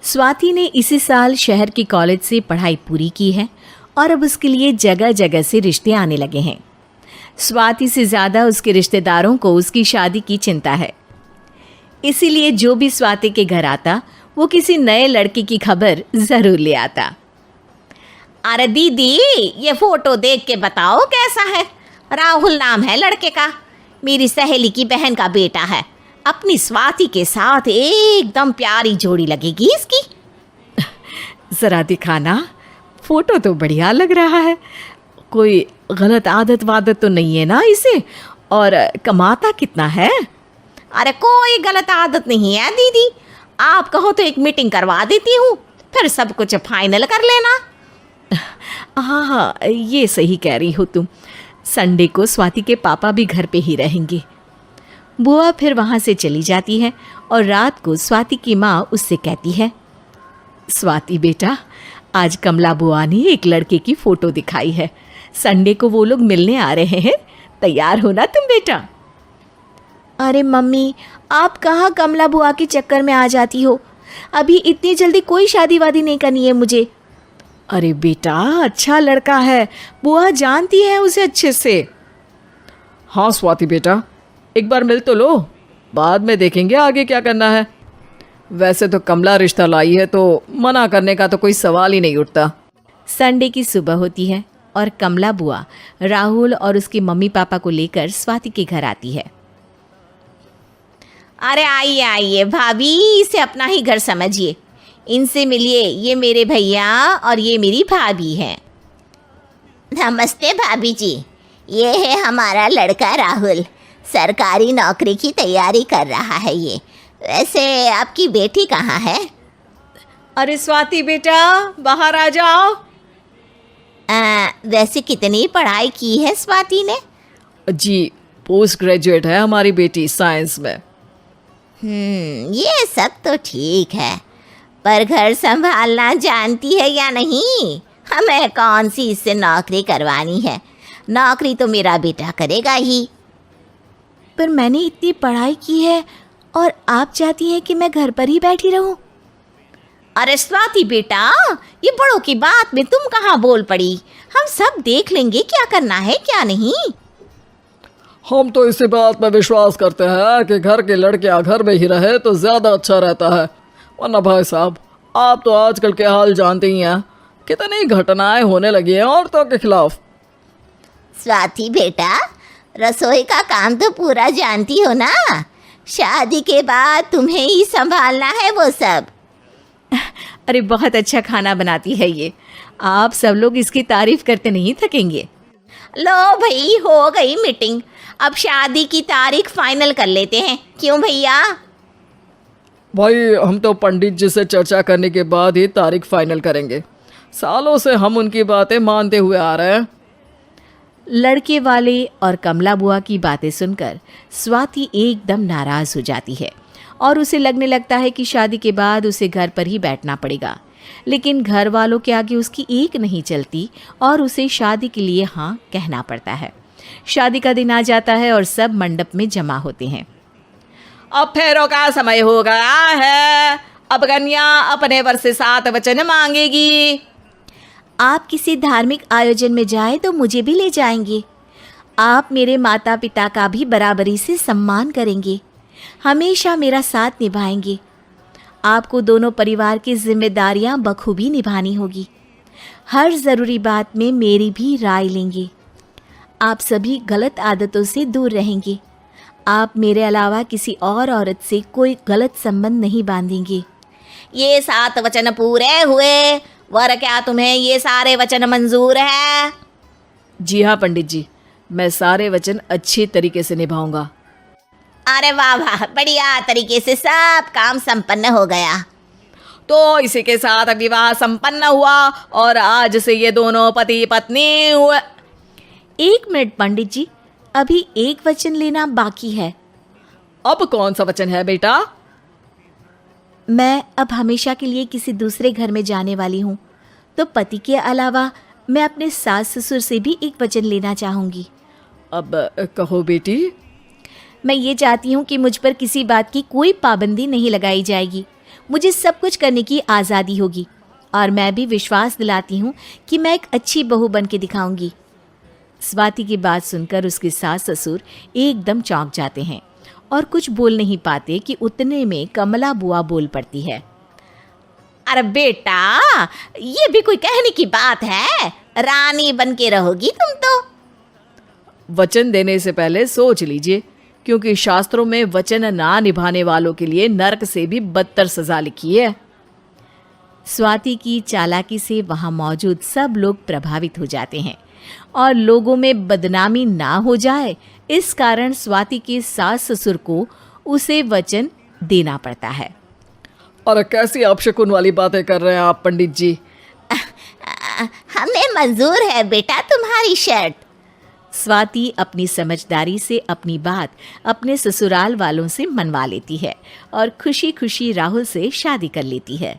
स्वाति ने इसी साल शहर के कॉलेज से पढ़ाई पूरी की है और अब उसके लिए जगह जगह से रिश्ते आने लगे हैं। स्वाति से ज़्यादा उसके रिश्तेदारों को उसकी शादी की चिंता है। इसीलिए जो भी स्वाति के घर आता वो किसी नए लड़के की खबर ज़रूर ले आता। अरे दीदी, ये फोटो देख के बताओ कैसा है। राहुल नाम है लड़के का, मेरी सहेली की बहन का बेटा है। अपनी स्वाति के साथ एकदम प्यारी जोड़ी लगेगी इसकी। ज़रा दिखाना, फोटो तो बढ़िया लग रहा है। कोई गलत आदत वादत तो नहीं है ना इसे? और कमाता कितना है? अरे कोई गलत आदत नहीं है दीदी, आप कहो तो एक मीटिंग करवा देती हूँ, फिर सब कुछ फाइनल कर लेना। हाँ, ये सही कह रही हो तुम। संडे को स्वाति के पापा भी घर पे ही रहेंगे। बुआ फिर वहाँ से चली जाती है और रात को स्वाति की माँ उससे कहती है, स्वाति बेटा, आज कमला बुआ ने एक लड़के की फ़ोटो दिखाई है। संडे को वो लोग मिलने आ रहे हैं, तैयार हो ना तुम बेटा? अरे मम्मी, आप कहाँ कमला बुआ के चक्कर में आ जाती हो? अभी इतनी जल्दी कोई शादी वादी नहीं करनी है मुझे। अरे बेटा, अच्छा लड़का है, बुआ जानती है उसे अच्छे से। हाँ स्वाति बेटा, एक बार मिल तो लो, बाद में देखेंगे आगे क्या करना है। वैसे तो कमला रिश्ता लाई है तो मना करने का तो कोई सवाल ही नहीं उठता। संडे की सुबह होती है और कमला बुआ राहुल और उसके मम्मी पापा को लेकर स्वाति के घर आती है। अरे आइए आइए भाभी, इसे अपना ही घर समझिए, इनसे मिलिए। ये मेरे भैया और ये मेरी भाभी हैं। नमस्ते भाभी जी, ये है हमारा लड़का राहुल, सरकारी नौकरी की तैयारी कर रहा है ये। वैसे आपकी बेटी कहाँ है? अरे स्वाति बेटा, बाहर आ जाओ। वैसे कितनी पढ़ाई की है स्वाति ने? जी, पोस्ट ग्रेजुएट है हमारी बेटी साइंस में। ये सब तो ठीक है, पर घर संभालना जानती है या नहीं? हमें कौन सी इससे नौकरी करवानी है, नौकरी तो मेरा बेटा करेगा ही। पर मैंने इतनी पढ़ाई की है और आप चाहती हैं कि मैं घर पर ही बैठी रहूं? अरे स्वाति बेटा, ये बड़ों की बात में तुम कहाँ बोल पड़ी? हम सब देख लेंगे क्या करना है क्या नहीं। हम तो इसी बात पर विश्वास करते हैं कि घर के लड़कियां घर में ही रहे तो ज़्यादा अच्छा रहता है। वरना भाई साहब, आप तो आजकल के हाल जानते ही हैं, कितनी घटनाएं होने लगी हैं औरतों के खिलाफ। स्वाति बेटा, रसोई का काम तो पूरा जानती हो ना? शादी के बाद तुम्हें ही संभालना है वो सब। अरे बहुत अच्छा खाना बनाती है ये, आप सब लोग इसकी तारीफ करते नहीं थकेंगे। लो भाई, हो गई मीटिंग, अब शादी की तारीख फाइनल कर लेते हैं, क्यों भैया? भाई, हम तो पंडित जी से चर्चा करने के बाद ही तारीख फाइनल करेंगे। सालों से हम उनकी बातें मानते हुए आ रहे हैं। लड़के वाले और कमला बुआ की बातें सुनकर स्वाति एकदम नाराज़ हो जाती है और उसे लगने लगता है कि शादी के बाद उसे घर पर ही बैठना पड़ेगा। लेकिन घर वालों के आगे उसकी एक नहीं चलती और उसे शादी के लिए हाँ कहना पड़ता है। शादी का दिन आ जाता है और सब मंडप में जमा होते हैं। अब फेरों का समय हो गया है, अब कन्या अपने वर से 7 वचन मांगेगी। आप किसी धार्मिक आयोजन में जाएं तो मुझे भी ले जाएंगे। आप मेरे माता पिता का भी बराबरी से सम्मान करेंगे, हमेशा मेरा साथ निभाएंगे। आपको दोनों परिवार की जिम्मेदारियां बखूबी निभानी होगी। हर ज़रूरी बात में मेरी भी राय लेंगे। आप सभी गलत आदतों से दूर रहेंगे। आप मेरे अलावा किसी और औरत से कोई गलत संबंध नहीं बांधेंगे। ये 7 वचन पूरे हुए, वर क्या तुम्हें ये सारे वचन मंजूर है? जी हाँ पंडित जी, मैं सारे वचन अच्छी तरीके से निभाऊंगा। अरे वाह वाह, बढ़िया तरीके से सब काम संपन्न हो गया। तो इसी के साथ विवाह संपन्न हुआ और आज से ये दोनों पति पत्नी हुए। 1 मिनट पंडित जी, अभी एक वचन लेना बाकी है। अब कौन सा वचन है बेटा? मैं अब हमेशा के लिए किसी दूसरे घर में जाने वाली हूँ, तो पति के अलावा मैं अपने सास ससुर से भी एक वचन लेना चाहूँगी। अब कहो बेटी। मैं ये चाहती हूँ कि मुझ पर किसी बात की कोई पाबंदी नहीं लगाई जाएगी। मुझे सब कुछ करने की आज़ादी होगी और मैं भी विश्वास दिलाती हूँ कि मैं एक अच्छी बहू बन के दिखाऊंगी। स्वाति की बात सुनकर उसके सास ससुर एकदम चौंक जाते हैं और कुछ बोल नहीं पाते कि उतने में कमला बुआ बोल पड़ती है। अरे बेटा, ये भी कोई कहने की बात है? रानी बन के रहोगी तुम तो। वचन देने से पहले सोच लीजिए, क्योंकि शास्त्रों में वचन ना निभाने वालों के लिए नरक से भी बदतर सजा लिखी है। स्वाति की चालाकी से वहाँ मौजूद सब लोग प्रभावित हो जाते हैं और लोगों में बदनामी ना हो जाए, इस कारण स्वाति के सास ससुर को उसे वचन देना पड़ता है। और कैसी अपशकुन वाली बातें कर रहे हैं आप पंडित जी? हमें मंजूर है बेटा तुम्हारी शर्त। स्वाति अपनी समझदारी से अपनी बात अपने ससुराल वालों से मनवा लेती है और खुशी खुशी राहुल से शादी कर लेती है।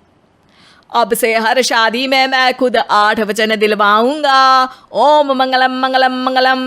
अब से हर शादी में मैं खुद 8 वचन दिलवाऊंगा। ओम मंगलम मंगलम मंगलम।